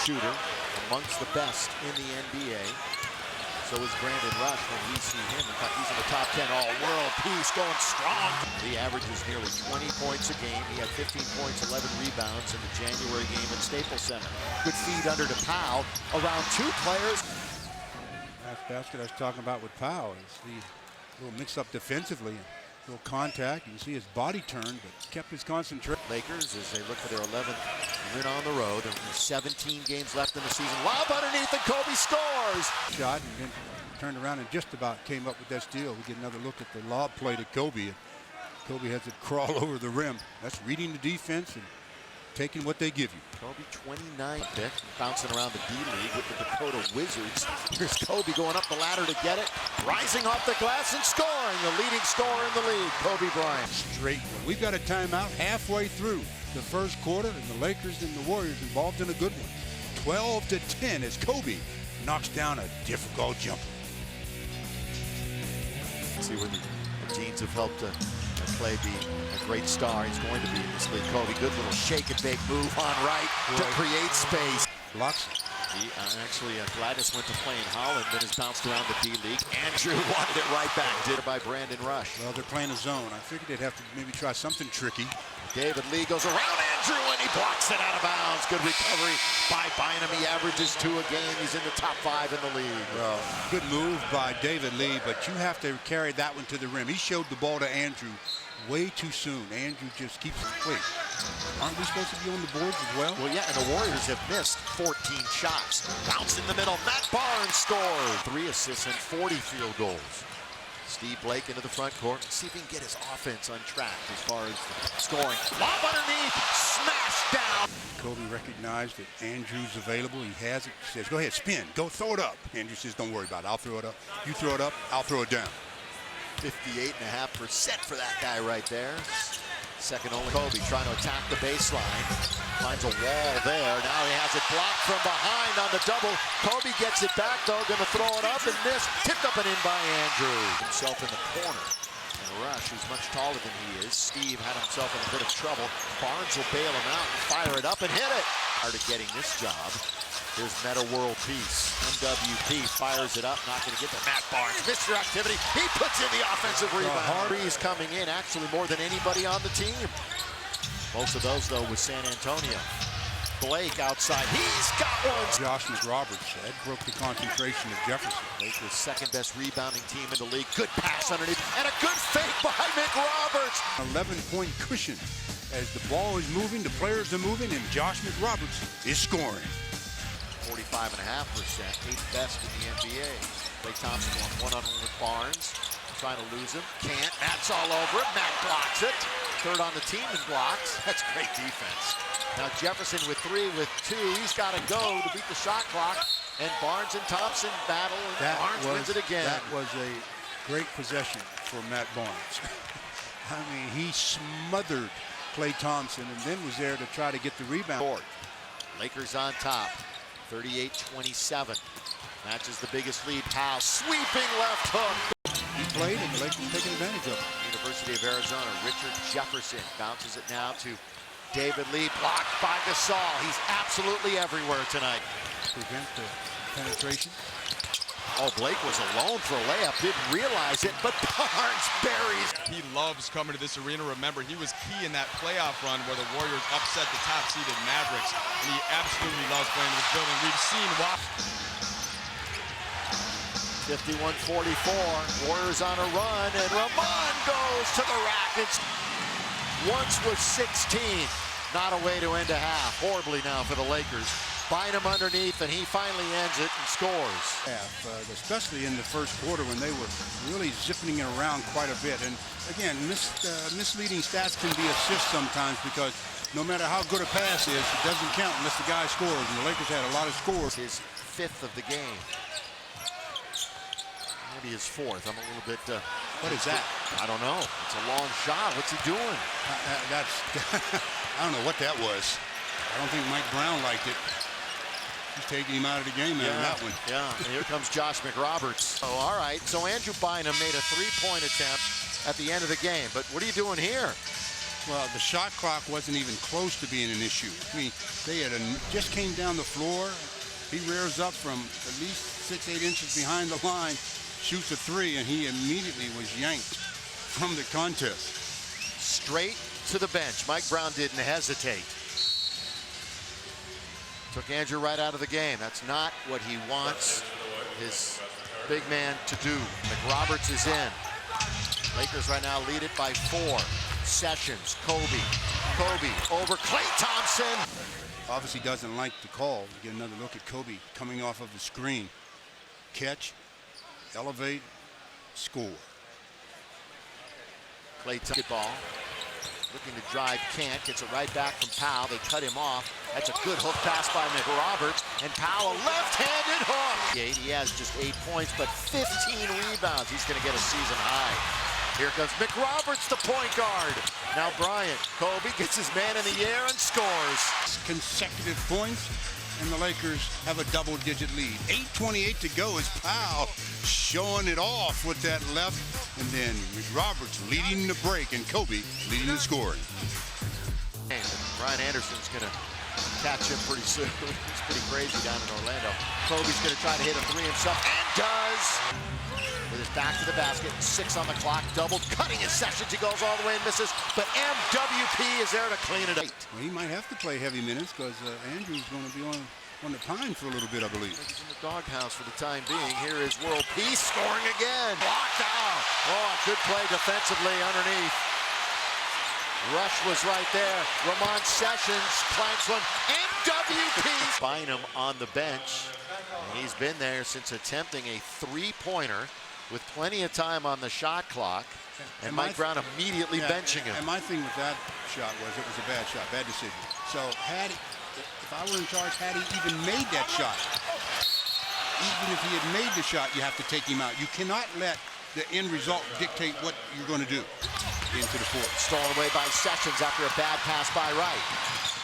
shooter, amongst the best in the NBA. So is Brandon Rush when we see him. In fact, he's in the top 10 all-world piece, going strong. He averages nearly 20 points a game. He had 15 points, 11 rebounds in the January game at Staples Center. Good feed under to Powell. Around two players. That basket I was talking about with Powell is the little mix-up defensively. A little contact. You can see his body turned, but kept his concentration. Lakers, as they look for their 11th win on the road. There are 17 games left in the season. Lob underneath, and Kobe scores. Shot, and then turned around and just about came up with that steal. We get another look at the lob play to Kobe. And Kobe has it crawl over the rim. That's reading the defense and taking what they give you. Kobe, 29 pick, bouncing around the D-League with the Dakota Wizards. Here's Kobe going up the ladder to get it, rising off the glass and scoring. The leading scorer in the league, Kobe Bryant. Straight one. We've got a timeout halfway through the first quarter, and the Lakers and the Warriors involved in a good one. 12-10 as Kobe knocks down a difficult jumper. See where the Jeans have helped Clay be a great star. He's going to be in this league. Kobe, good little shake and bake move on right to create space. Blocks. He actually, Gladys went to play in Holland, then has bounced around the D-League. Andrew wanted it right back, did it by Brandon Rush. Well, they're playing a zone. I figured they'd have to maybe try something tricky. David Lee goes around Andrew, and he blocks it out of bounds. Good recovery by Bynum. He averages 2 a game. He's in the top 5 in the league. Well, good move by David Lee, but you have to carry that one to the rim. He showed the ball to Andrew way too soon. Andrew just keeps it. Wait, aren't we supposed to be on the boards as well? Well, yeah, and the Warriors have missed 14 shots. Bounce in the middle. Matt Barnes scores. 3 assists and 40 field goals. Steve Blake into the front court. See if he can get his offense on track as far as the scoring. Lob underneath. Smash down. Kobe recognized that Andrew's available. He has it. He says, go ahead, spin. Go throw it up. Andrew says, don't worry about it. I'll throw it up. You throw it up. I'll throw it down. 58.5% for that guy right there. Second only. Kobe trying to attack the baseline. Finds a wall there. Now he has it blocked from behind on the double. Kobe gets it back though. Going to throw it up and miss. Tipped up and in by Andrew. Himself in the corner. And Rush, who's much taller than he is. Steve had himself in a bit of trouble. Barnes will bail him out and fire it up and hit it. Hard of getting this job. Here's Meta World Peace. MWP fires it up, not going to get to Matt Barnes. Mr. Activity, he puts in the offensive rebound. He's coming in actually more than anybody on the team. Most of those, though, with San Antonio. Blake outside, he's got one. Josh McRoberts, that broke the concentration of Jefferson. Lakers' second best rebounding team in the league. Good pass underneath, and a good fake by McRoberts. 11-point cushion as the ball is moving, the players are moving, and Josh McRoberts is scoring. 45.5%, 8th best in the NBA. Klay Thompson going one-on-one with Barnes, trying to lose him. Can't. Matt's all over it. Matt blocks it. Third on the team and blocks. That's great defense. Now Jefferson with 3, with 2. He's got to go to beat the shot clock. And Barnes and Thompson battle, and Barnes wins it again. That was a great possession for Matt Barnes. I mean, he smothered Klay Thompson and then was there to try to get the rebound. Lakers on top. 38-27. Matches the biggest lead. Powell sweeping left hook. He played and the Lakers taking advantage of it. University of Arizona, Richard Jefferson bounces it now to David Lee. Blocked by Gasol. He's absolutely everywhere tonight. Prevent the penetration. Oh, Blake was alone for a layup. Didn't realize it, but Barnes buries. He loves coming to this arena. Remember, he was key in that playoff run where the Warriors upset the top-seeded Mavericks, and he absolutely loves playing in this building. We've seen 51-44. Warriors on a run, and Ramon goes to the rack. It's once was 16. Not a way to end a half. Horribly now for the Lakers. Bynum underneath, and he finally ends it and scores. Especially in the first quarter when they were really zipping it around quite a bit. And again, misleading stats can be assists sometimes because no matter how good a pass is, it doesn't count unless the guy scores. And the Lakers had a lot of scores. His 5th of the game. Maybe his 4th. I'm a little bit... what is that? I don't know. It's a long shot. What's he doing? That's... I don't know what that was. I don't think Mike Brown liked it. He's taking him out of the game out of that one. Yeah, and here comes Josh McRoberts. Oh, all right, so Andrew Bynum made a 3-point attempt at the end of the game. But what are you doing here? Well, the shot clock wasn't even close to being an issue. I mean, they had just came down the floor. He rears up from at least 6-8 inches behind the line, shoots a three, and he immediately was yanked from the contest. Straight to the bench. Mike Brown didn't hesitate. Took Andrew right out of the game. That's not what he wants his big man to do. McRoberts is in. Lakers right now lead it by 4. Sessions, Kobe over Klay Thompson. Obviously doesn't like the call. You get another look at Kobe coming off of the screen. Catch, elevate, score. Klay Thompson ball. Looking to drive, can't. Gets it right back from Powell. They cut him off. That's a good hook pass by McRoberts. And Powell, left-handed hook. He has just 8 points, but 15 rebounds. He's going to get a season high. Here comes McRoberts, the point guard. Now Bryant. Kobe gets his man in the air and scores. Consecutive points, and the Lakers have a double-digit lead. 8:28 to go as Powell showing it off with that left, and then McRoberts leading the break, and Kobe leading the scoring. Brian Anderson's going to catch him pretty soon. He's pretty crazy down in Orlando. Kobe's going to try to hit a three himself, and does. With his back to the basket, 6 on the clock, doubled, cutting his Sessions. He goes all the way and misses, but MWP is there to clean it up. Well, he might have to play heavy minutes because Andrew's going to be on the pine for a little bit, I believe. He's in the doghouse for the time being. Here is World Peace scoring again. Blocked out. Oh, good play defensively underneath. Rush was right there. Ramon Sessions clanks one. MWP. Bynum on the bench. And he's been there since attempting a three-pointer with plenty of time on the shot clock. And Mike Brown immediately benching him. And my thing with that shot was it was a bad shot, bad decision. So if I were in charge, had he even made that shot, even if he had made the shot, you have to take him out. You cannot let the end result dictate what you're going to do into the fourth. Stolen away by Sessions after a bad pass by Wright.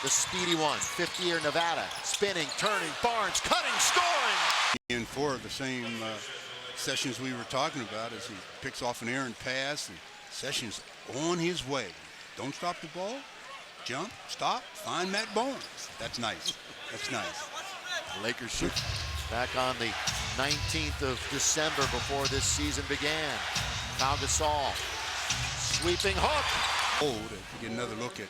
The speedy one, 50-year Nevada, spinning, turning, Barnes, cutting, scoring. In four of the same Sessions we were talking about as he picks off an errant pass, and Sessions on his way. Don't stop the ball, jump, stop, find Matt Barnes. That's nice. That's nice. The Lakers shoot back on the 19th of December before this season began. Pau Gasol, sweeping hook. Oh, to get another look at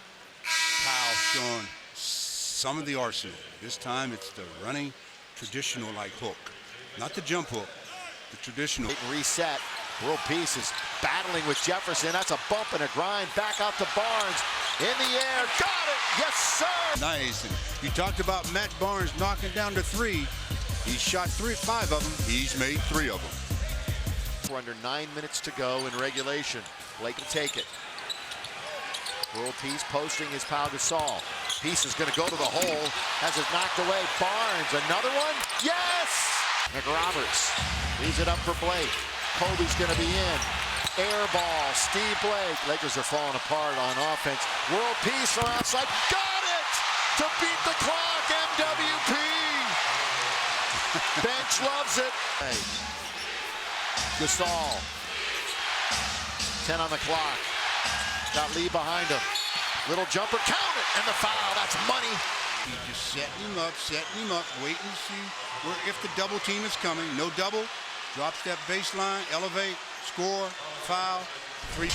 Powell showing some of the arsenal. This time it's the running traditional like hook, not the jump hook, the traditional. Reset. World Peace is battling with Jefferson. That's a bump and a grind. Back out to Barnes. In the air. Got it. Yes, sir. Nice. And you talked about Matt Barnes knocking down to 3. He shot 5 of them. He's made 3 of them. We're under 9 minutes to go in regulation. Blake will take it. World Peace posting his Pau Gasol. Peace is going to go to the hole. Has it knocked away. Barnes. Another one. Yes. McRoberts leaves it up for Blake. Kobe's going to be in. Air ball, Steve Blake. Lakers are falling apart on offense. World Peace on outside. Got it! To beat the clock, MWP! Bench loves it. Hey. Gasol. 10 on the clock. Got Lee behind him. Little jumper, count it! And the foul, that's money. He just setting him up, waiting to see if the double team is coming. No double. Drop step baseline, elevate, score, foul, 3.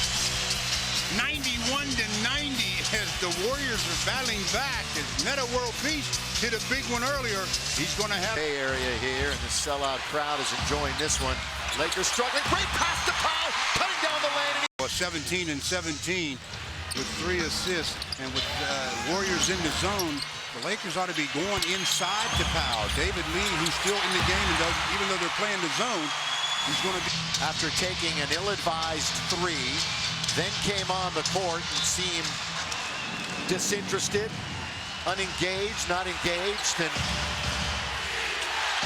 91-90 as the Warriors are battling back. As Meta World Peace hit a big one earlier. He's going to have Bay Area here, and the sellout crowd is enjoying this one. Lakers struggling. Great pass to Powell, cutting down the lane. 17 and 17 with 3 assists, and with Warriors in the zone. The Lakers ought to be going inside to Powell. David Lee, who's still in the game, and even though they're playing the zone, he's going to be. After taking an ill-advised 3, then came on the court and seemed disinterested, unengaged, not engaged, and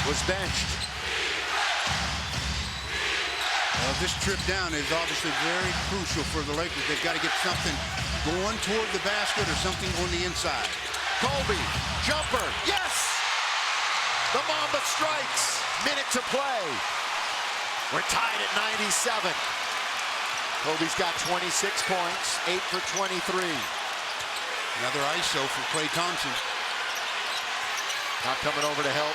was benched. This trip down is obviously very crucial for the Lakers. They've got to get something going toward the basket or something on the inside. Kobe, jumper, yes! The Mamba strikes. Minute to play. We're tied at 97. Kobe's got 26 points, 8 for 23. Another ISO for Klay Thompson. Not coming over to help.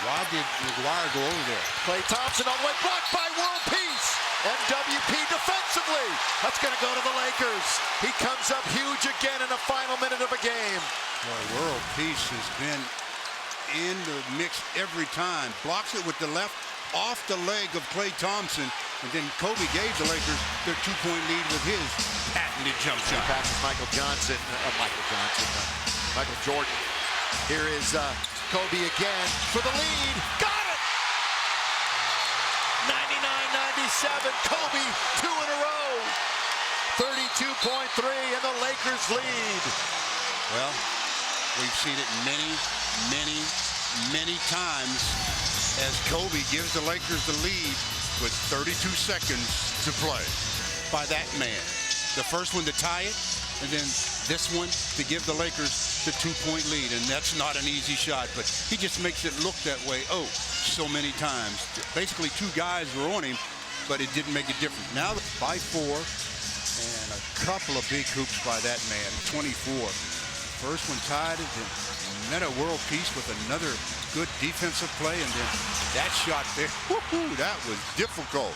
Why did McGuire go over there? Klay Thompson on the way, blocked by World Peace. MWP defensively. That's going to go to the Lakers. He comes up huge again in the final minute of a game. Boy, World Peace has been in the mix every time. Blocks it with the left off the leg of Klay Thompson. And then Kobe gave the Lakers their 2-point lead with his patented jump He shot. passes Michael Jordan. Here is Kobe again for the lead. Got it! 99-97. Kobe, 2 in a row. 32.3 and the Lakers lead. Well, we've seen it many times as Kobe gives the Lakers the lead with 32 seconds to play by that man. The first one to tie it, and then this one to give the Lakers the 2-point lead. And that's not an easy shot, but he just makes it look that way, so many times. Basically, 2 guys were on him, but it didn't make a difference. Now by 4, and a couple of big hoops by that man, 24. First one tied it, and then a World Peace with another good defensive play, and then that shot there, that was difficult.